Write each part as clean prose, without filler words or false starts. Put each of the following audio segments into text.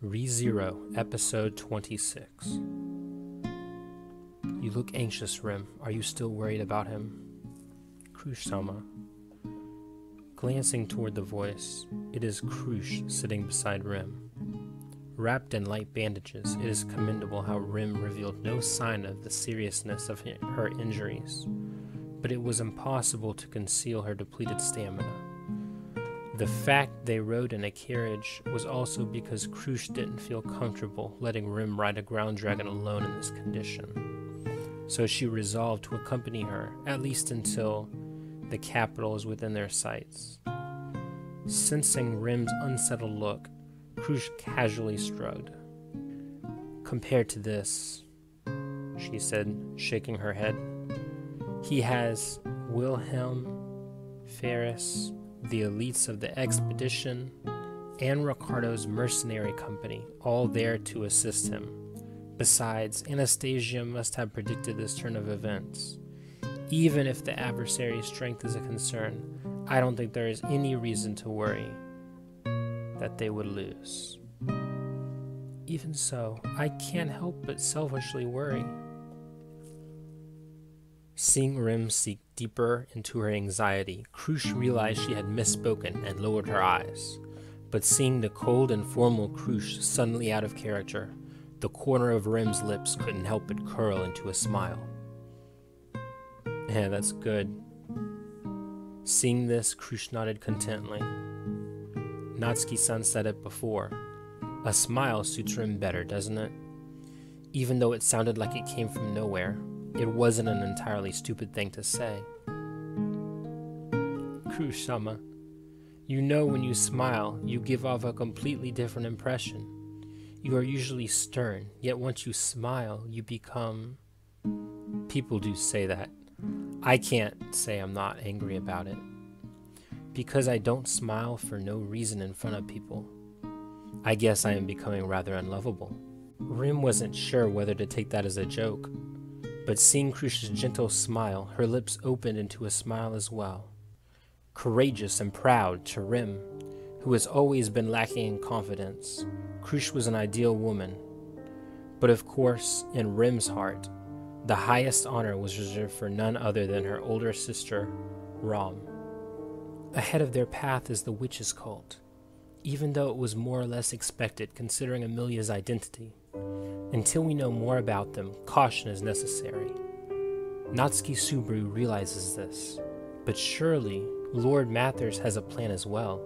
ReZero, Episode 26. You look anxious, Rim. Are you still worried about him? Krush-sama. Glancing toward the voice, it is Krush sitting beside Rim. Wrapped in light bandages, it is commendable how Rim revealed no sign of the seriousness of her injuries, but it was impossible to conceal her depleted stamina. The fact they rode in a carriage was also because Krush didn't feel comfortable letting Rim ride a ground dragon alone in this condition, so she resolved to accompany her, at least until the capital is within their sights. Sensing Rim's unsettled look, Krush casually shrugged. Compared to this, she said, shaking her head, he has Wilhelm, Ferris, the elites of the expedition, and Ricardo's mercenary company, all there to assist him. Besides, Anastasia must have predicted this turn of events. Even if the adversary's strength is a concern, I don't think there is any reason to worry that they would lose. Even so, I can't help but selfishly worry. Seeing Rim sink deeper into her anxiety, Krush realized she had misspoken and lowered her eyes. But seeing the cold and formal Krush suddenly out of character, the corner of Rim's lips couldn't help but curl into a smile. Yeah, that's good. Seeing this, Krush nodded contently. Natsuki-san said it before. A smile suits Rim better, doesn't it? Even though it sounded like it came from nowhere, it wasn't an entirely stupid thing to say. Krush-sama, you know when you smile, you give off a completely different impression. You are usually stern, yet once you smile, you become... People do say that. I can't say I'm not angry about it. Because I don't smile for no reason in front of people. I guess I am becoming rather unlovable. Rim wasn't sure whether to take that as a joke, but seeing Krush's gentle smile, her lips opened into a smile as well. Courageous and proud to Rim, who has always been lacking in confidence, Krush was an ideal woman. But of course, in Rim's heart, the highest honor was reserved for none other than her older sister, Ram. Ahead of their path is the witch's cult, even though it was more or less expected considering Amelia's identity. Until we know more about them, caution is necessary. Natsuki Subaru realizes this, but surely Lord Mathers has a plan as well.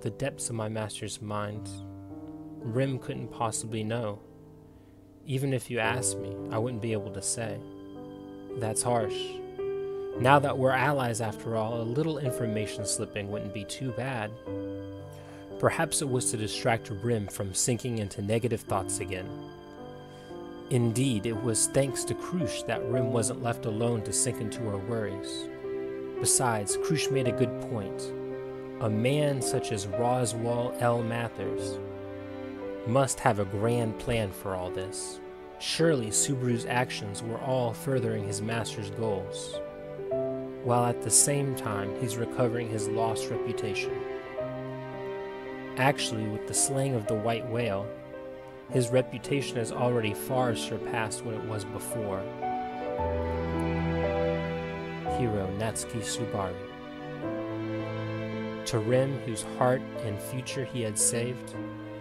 The depths of my master's mind, Rim couldn't possibly know. Even if you asked me, I wouldn't be able to say. That's harsh. Now that we're allies after all, a little information slipping wouldn't be too bad. Perhaps it was to distract Rim from sinking into negative thoughts again. Indeed, it was thanks to Krush that Rim wasn't left alone to sink into her worries. Besides, Krush made a good point. A man such as Roswell L. Mathers must have a grand plan for all this. Surely Subaru's actions were all furthering his master's goals, while at the same time he's recovering his lost reputation. Actually, with the slaying of the white whale, his reputation has already far surpassed what it was before. Hero Natsuki Subaru. To Rim, whose heart and future he had saved,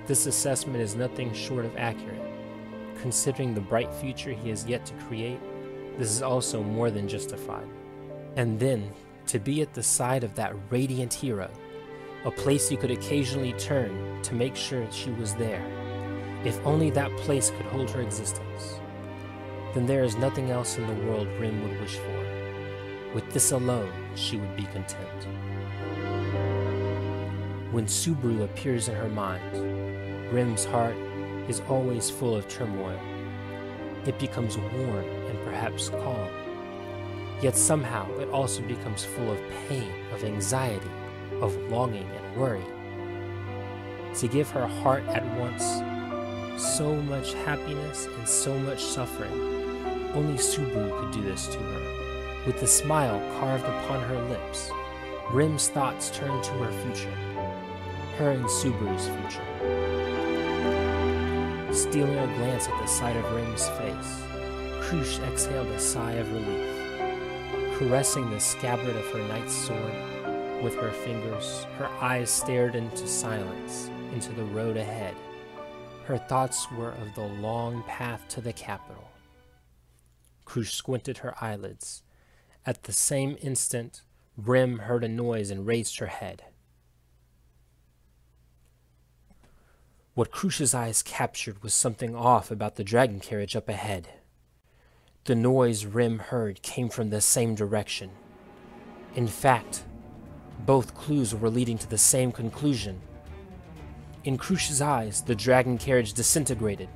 this assessment is nothing short of accurate. Considering the bright future he has yet to create, this is also more than justified. And then, to be at the side of that radiant hero, a place he could occasionally turn to make sure she was there. If only that place could hold her existence, then there is nothing else in the world Rim would wish for. With this alone, she would be content. When Subaru appears in her mind, Rim's heart is always full of turmoil. It becomes warm and perhaps calm. Yet somehow it also becomes full of pain, of anxiety, of longing and worry. To give her heart at once so much happiness and so much suffering, only Subaru could do this to her. With the smile carved upon her lips, Rim's thoughts turned to her future, her and Subaru's future. Stealing a glance at the sight of Rim's face, Krush exhaled a sigh of relief. Caressing the scabbard of her knight's sword with her fingers, her eyes stared into silence, into the road ahead. Her thoughts were of the long path to the capital. Krush squinted her eyelids. At the same instant, Rim heard a noise and raised her head. What Krush's eyes captured was something off about the dragon carriage up ahead. The noise Rim heard came from the same direction. In fact, both clues were leading to the same conclusion. In Krush's eyes, the dragon carriage disintegrated.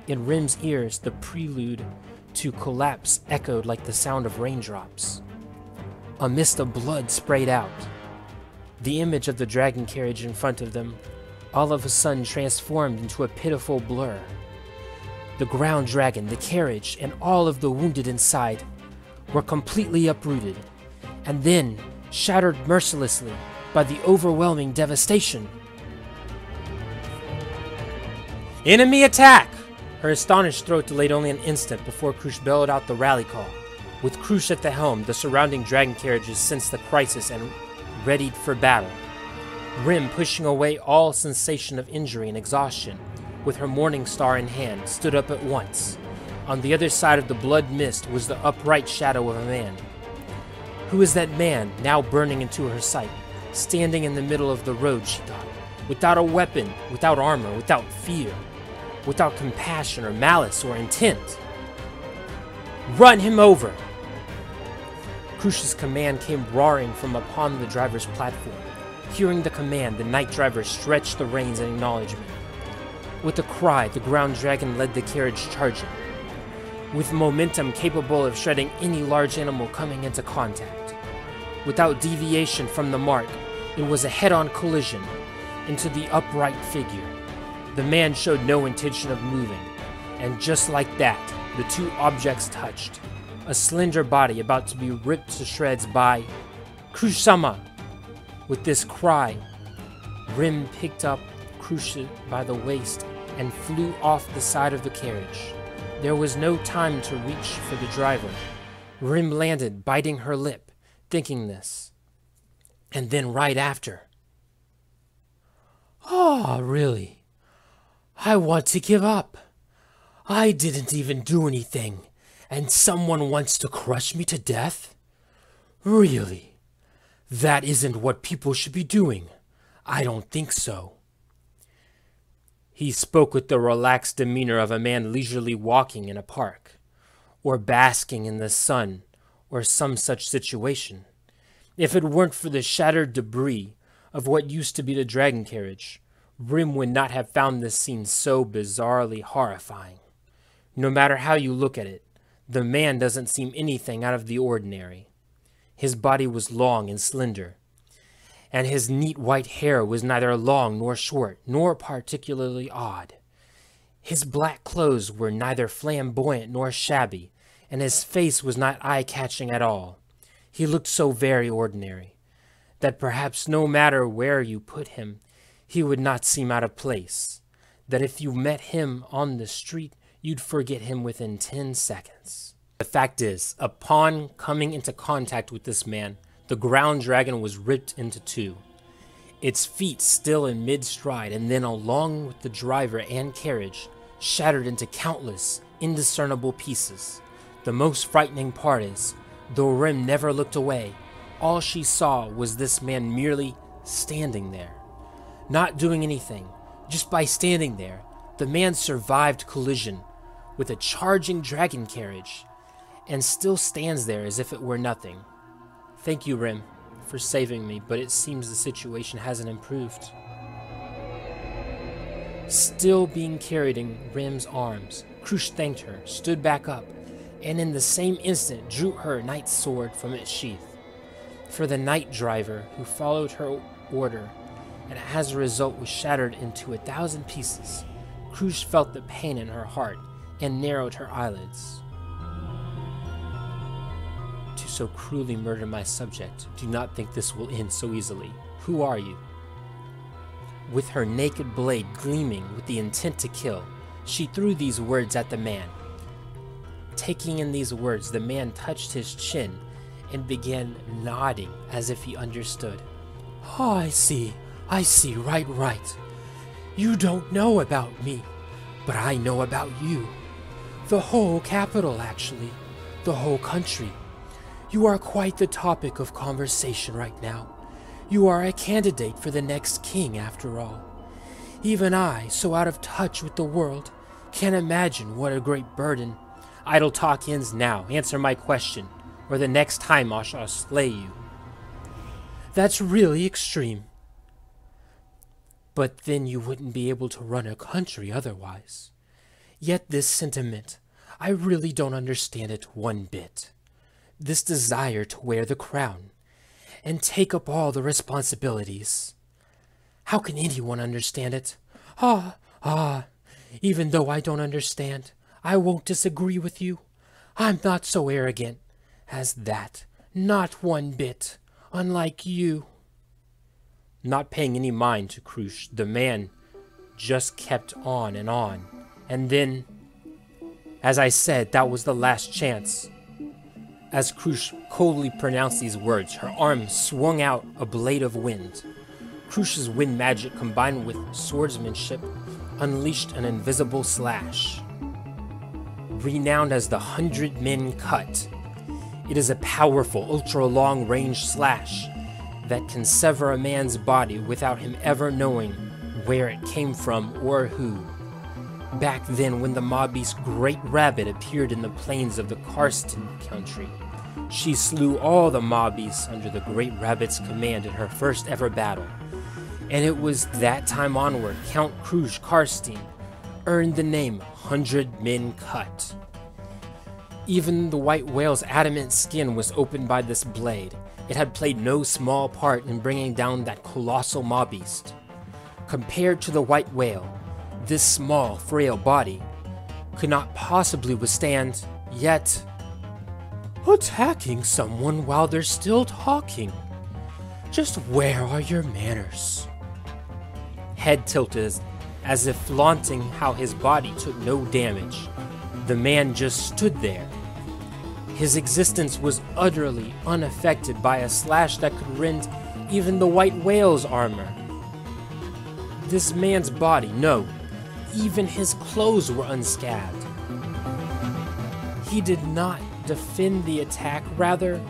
In Rim's ears, the prelude to collapse echoed like the sound of raindrops. A mist of blood sprayed out. The image of the dragon carriage in front of them all of a sudden transformed into a pitiful blur. The ground dragon, the carriage, and all of the wounded inside were completely uprooted, and then shattered mercilessly by the overwhelming devastation. Enemy attack! Her astonished throat delayed only an instant before Krush bellowed out the rally call. With Krush at the helm, the surrounding dragon carriages sensed the crisis and readied for battle. Rim, pushing away all sensation of injury and exhaustion, with her morning star in hand, stood up at once. On the other side of the blood mist was the upright shadow of a man. Who is that man, now burning into her sight, standing in the middle of the road, she thought, without a weapon, without armor, without fear, without compassion or malice or intent? Run him over! Krush's command came roaring from upon the driver's platform. Hearing the command, the night driver stretched the reins in acknowledgement. With a cry, the ground dragon led the carriage charging. With momentum capable of shredding any large animal coming into contact. Without deviation from the mark, it was a head-on collision into the upright figure. The man showed no intention of moving, and just like that, the two objects touched. A slender body about to be ripped to shreds by Krush-sama. With this cry, Rim picked up Krush by the waist and flew off the side of the carriage. There was no time to reach for the driver. Rim landed, biting her lip, thinking this. And then right after, "Ah, really? I want to give up. I didn't even do anything, and someone wants to crush me to death? Really? That isn't what people should be doing. I don't think so." He spoke with the relaxed demeanor of a man leisurely walking in a park, or basking in the sun, or some such situation. If it weren't for the shattered debris of what used to be the dragon carriage, Rim would not have found this scene so bizarrely horrifying. No matter how you look at it, the man doesn't seem anything out of the ordinary. His body was long and slender, and his neat white hair was neither long nor short, nor particularly odd. His black clothes were neither flamboyant nor shabby, and his face was not eye-catching at all. He looked so very ordinary, that perhaps no matter where you put him, he would not seem out of place, that if you met him on the street, you'd forget him within 10 seconds. The fact is, upon coming into contact with this man, the ground dragon was ripped into two. Its feet still in mid-stride, and then along with the driver and carriage, shattered into countless, indiscernible pieces. The most frightening part is, though Rim never looked away, all she saw was this man merely standing there. Not doing anything, just by standing there, the man survived collision with a charging dragon carriage, and still stands there as if it were nothing. Thank you, Rim, for saving me, but it seems the situation hasn't improved. Still being carried in Rim's arms, Krush thanked her, stood back up, and in the same instant drew her knight's sword from its sheath. For the night driver, who followed her order, and as a result was shattered into 1,000 pieces, Krush felt the pain in her heart and narrowed her eyelids. To so cruelly murder my subject, do not think this will end so easily. Who are you? With her naked blade gleaming with the intent to kill, She threw these words at the man. Taking in these words, the man touched his chin and began nodding as if he understood. Oh, I see, right. You don't know about me, but I know about you. The whole capital, actually. The whole country. You are quite the topic of conversation right now. You are a candidate for the next king, after all. Even I, so out of touch with the world, can't imagine what a great burden. Idle talk ends now. Answer my question, or the next time I shall slay you. That's really extreme. But then you wouldn't be able to run a country otherwise. Yet this sentiment, I really don't understand it one bit. This desire to wear the crown and take up all the responsibilities. How can anyone understand it? Even though I don't understand, I won't disagree with you. I'm not so arrogant as that. Not one bit. Unlike you. Not paying any mind to Krush, the man just kept on. And then, as I said, that was the last chance. As Krush coldly pronounced these words, her arm swung out a blade of wind. Krush's wind magic combined with swordsmanship unleashed an invisible slash. Renowned as the 100-Men Cut, it is a powerful, ultra-long range slash that can sever a man's body without him ever knowing where it came from or who. Back then, when the mob beast Great Rabbit appeared in the plains of the Karsten country, she slew all the mob beasts under the Great Rabbit's command in her first ever battle. And it was that time onward Count Krush Karsten earned the name 100-Men Cut. Even the white whale's adamant skin was opened by this blade. It had played no small part in bringing down that colossal mob beast. Compared to the white whale, this small, frail body could not possibly withstand, yet, attacking someone while they're still talking. Just where are your manners? Head tilted as if flaunting how his body took no damage. The man just stood there. His existence was utterly unaffected by a slash that could rend even the white whale's armor. This man's body, no, even his clothes were unscathed. He did not defend the attack, rather,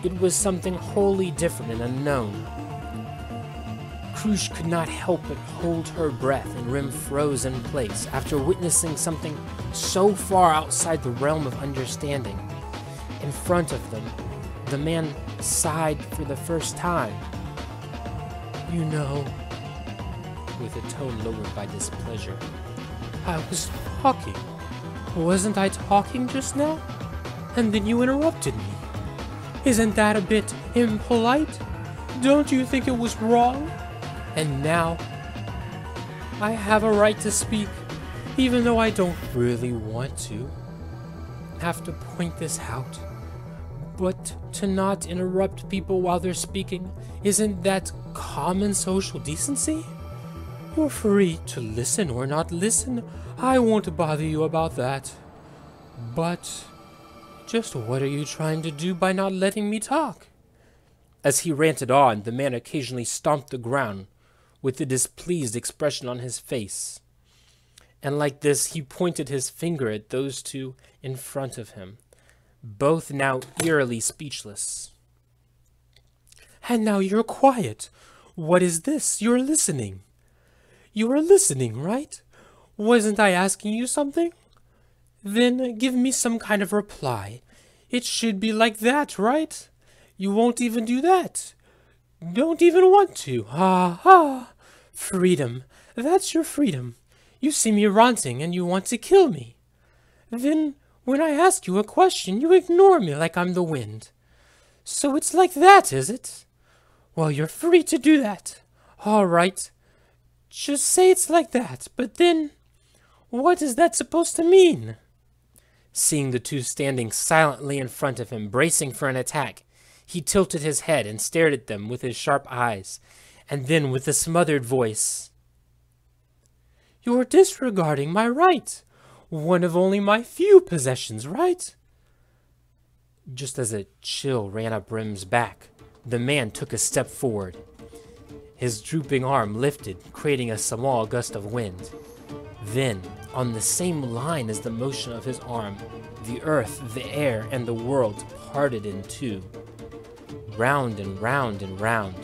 it was something wholly different and unknown. Krush could not help but hold her breath, and Rim froze in place after witnessing something so far outside the realm of understanding. In front of them, the man sighed for the first time. You know, with a tone lowered by displeasure, I was talking. Wasn't I talking just now? And then you interrupted me. Isn't that a bit impolite? Don't you think it was wrong? And now, I have a right to speak, even though I don't really want to. Have to point this out. But to not interrupt people while they're speaking, isn't that common social decency? You're free to listen or not listen. I won't bother you about that. But just what are you trying to do by not letting me talk? As he ranted on, the man occasionally stomped the ground with a displeased expression on his face. And like this, he pointed his finger at those two in front of him, both now eerily speechless. And now you're quiet. What is this? You're listening. You are listening, right? Wasn't I asking you something? Then give me some kind of reply. It should be like that, right? You won't even do that. Don't even want to. Ha ha. Freedom. That's your freedom. You see me ranting and you want to kill me. Then, when I ask you a question, you ignore me like I'm the wind. So it's like that, is it? Well, you're free to do that. All right. Just say it's like that, but then, what is that supposed to mean? Seeing the two standing silently in front of him, bracing for an attack, he tilted his head and stared at them with his sharp eyes, and then with a smothered voice, You're disregarding my right. One of only my few possessions, right? Just as a chill ran up Rim's back, the man took a step forward. His drooping arm lifted, creating a small gust of wind. Then, on the same line as the motion of his arm, the earth, the air, and the world parted in two. Round and round and round,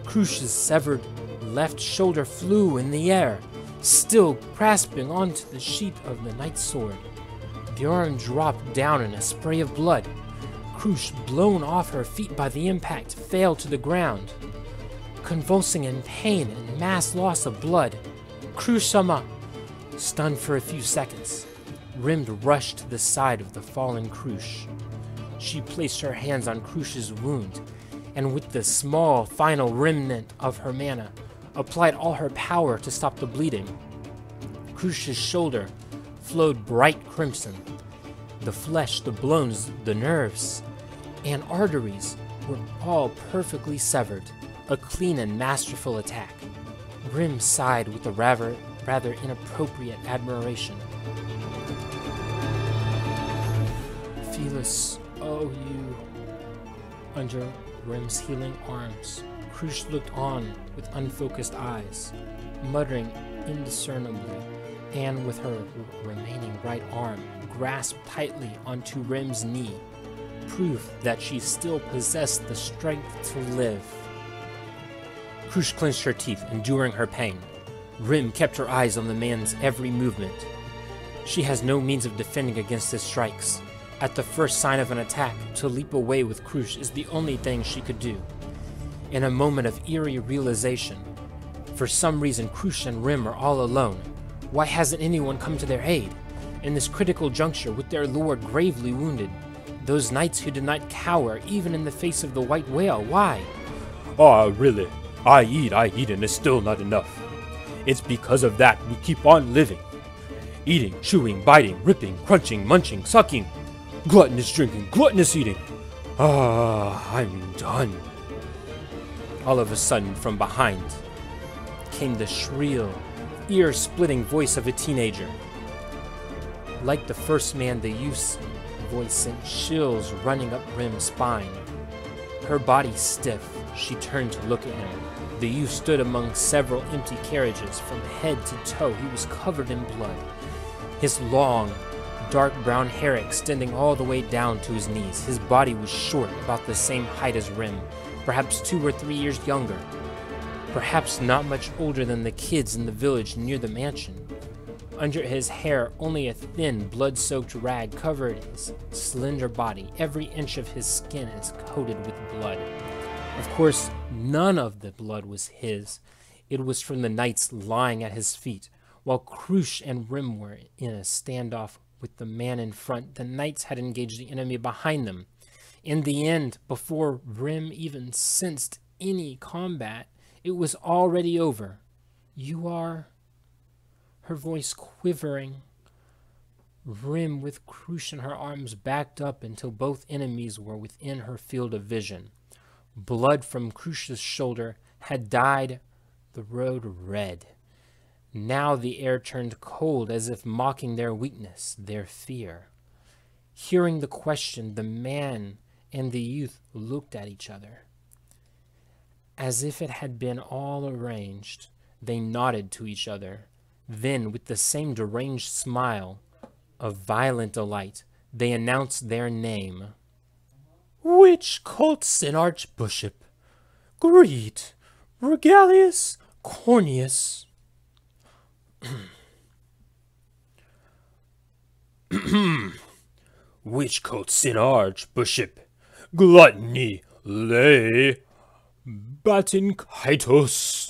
Krush's severed left shoulder flew in the air, still grasping onto the sheath of the knight's sword. The arm dropped down in a spray of blood. Krush, blown off her feet by the impact, fell to the ground. Convulsing in pain and mass loss of blood, Krush-sama, stunned for a few seconds, Rim rushed to the side of the fallen Krush. She placed her hands on Krush's wound, and with the small final remnant of her mana, applied all her power to stop the bleeding. Krush's shoulder flowed bright crimson. The flesh, the bones, the nerves, and arteries were all perfectly severed. A clean and masterful attack. Rim sighed with a rather inappropriate admiration. Felis, oh you. Under Rim's healing arms, Krush looked on with unfocused eyes, muttering indiscernibly, and with her remaining right arm grasped tightly onto Rim's knee, proof that she still possessed the strength to live. Krush clenched her teeth, enduring her pain. Rim kept her eyes on the man's every movement. She has no means of defending against his strikes. At the first sign of an attack, to leap away with Krush is the only thing she could do. In a moment of eerie realization, for some reason Krush and Rim are all alone. Why hasn't anyone come to their aid? In this critical juncture, with their lord gravely wounded, those knights who did not cower even in the face of the white whale, why? Ah, really? I eat, and it's still not enough. It's because of that we keep on living. Eating, chewing, biting, ripping, crunching, munching, sucking. Gluttonous drinking, gluttonous eating. Ah, I'm done. All of a sudden, from behind, came the shrill, ear-splitting voice of a teenager. Like the first man, the youth's voice sent chills running up Rim's spine. Her body stiff, she turned to look at him. The youth stood among several empty carriages. From head to toe, he was covered in blood. His long, dark brown hair extending all the way down to his knees. His body was short, about the same height as Rim, perhaps 2 or 3 years younger. Perhaps not much older than the kids in the village near the mansion. Under his hair, only a thin, blood-soaked rag covered his slender body. Every inch of his skin is coated with blood. Of course, none of the blood was his. It was from the knights lying at his feet. While Krush and Rim were in a standoff with the man in front, the knights had engaged the enemy behind them. In the end, before Rim even sensed any combat, it was already over. You are... Her voice quivering. Rim, with Krush in her arms, backed up until both enemies were within her field of vision. Blood from Krush's shoulder had dyed the road red. Now the air turned cold, as if mocking their weakness, their fear. Hearing the question, the man and the youth looked at each other. As if it had been all arranged, they nodded to each other. Then, with the same deranged smile of violent delight, they announced their name. Which Coltson Archbishop? Greet, Regalius Corneus. Which Coltson Archbishop? Gluttony, lay, Batin Kaitos.